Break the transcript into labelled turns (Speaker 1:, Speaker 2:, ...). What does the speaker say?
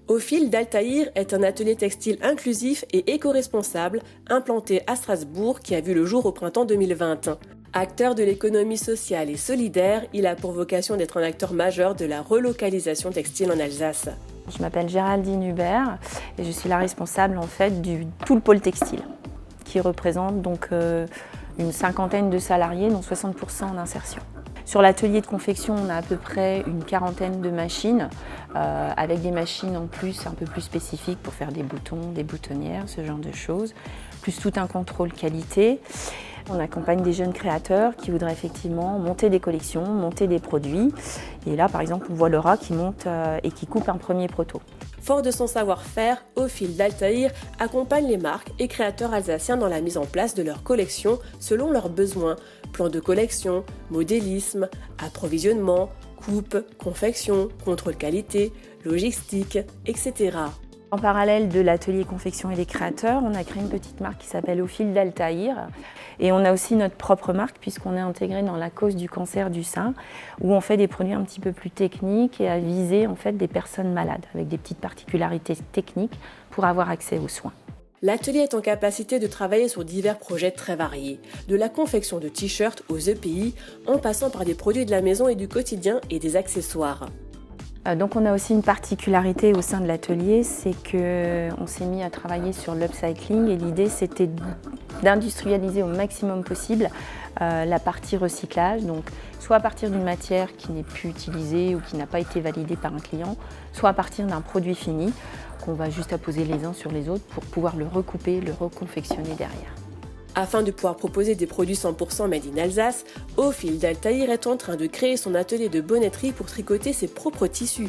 Speaker 1: Au-Fil d'Altaïr est un atelier textile inclusif et éco-responsable implanté à Strasbourg qui a vu le jour au printemps 2020. Acteur de l'économie sociale et solidaire, il a pour vocation d'être un acteur majeur de la relocalisation textile en Alsace.
Speaker 2: Je m'appelle Géraldine Hubert et je suis la responsable en fait du tout le pôle textile qui représente donc une cinquantaine de salariés dont 60% d'insertion. Sur l'atelier de confection, on a à peu près une quarantaine de machines, avec des machines en plus un peu plus spécifiques pour faire des boutons, des boutonnières, ce genre de choses, plus tout un contrôle qualité. On accompagne des jeunes créateurs qui voudraient effectivement monter des collections, monter des produits. Et là, par exemple, on voit Laura qui monte et qui coupe un premier proto.
Speaker 1: Fort de son savoir-faire, Au-Fil d'Altaïr accompagne les marques et créateurs alsaciens dans la mise en place de leurs collections selon leurs besoins. Plan de collection, modélisme, approvisionnement, coupe, confection, contrôle qualité, logistique, etc.
Speaker 2: En parallèle de l'atelier confection et des créateurs, on a créé une petite marque qui s'appelle Au-Fil d'Altaïr. Et on a aussi notre propre marque puisqu'on est intégré dans la cause du cancer du sein, où on fait des produits un petit peu plus techniques et à viser en fait des personnes malades, avec des petites particularités techniques pour avoir accès aux soins.
Speaker 1: L'atelier est en capacité de travailler sur divers projets très variés, de la confection de t-shirts aux EPI, en passant par des produits de la maison et du quotidien et des accessoires.
Speaker 2: Donc on a aussi une particularité au sein de l'atelier, c'est qu'on s'est mis à travailler sur l'upcycling et l'idée c'était d'industrialiser au maximum possible la partie recyclage, donc soit à partir d'une matière qui n'est plus utilisée ou qui n'a pas été validée par un client, soit à partir d'un produit fini qu'on va juste apposer les uns sur les autres pour pouvoir le recouper, le reconfectionner derrière.
Speaker 1: Afin de pouvoir proposer des produits 100% made in Alsace, Au-Fil d'Altaïr est en train de créer son atelier de bonnetterie pour tricoter ses propres tissus.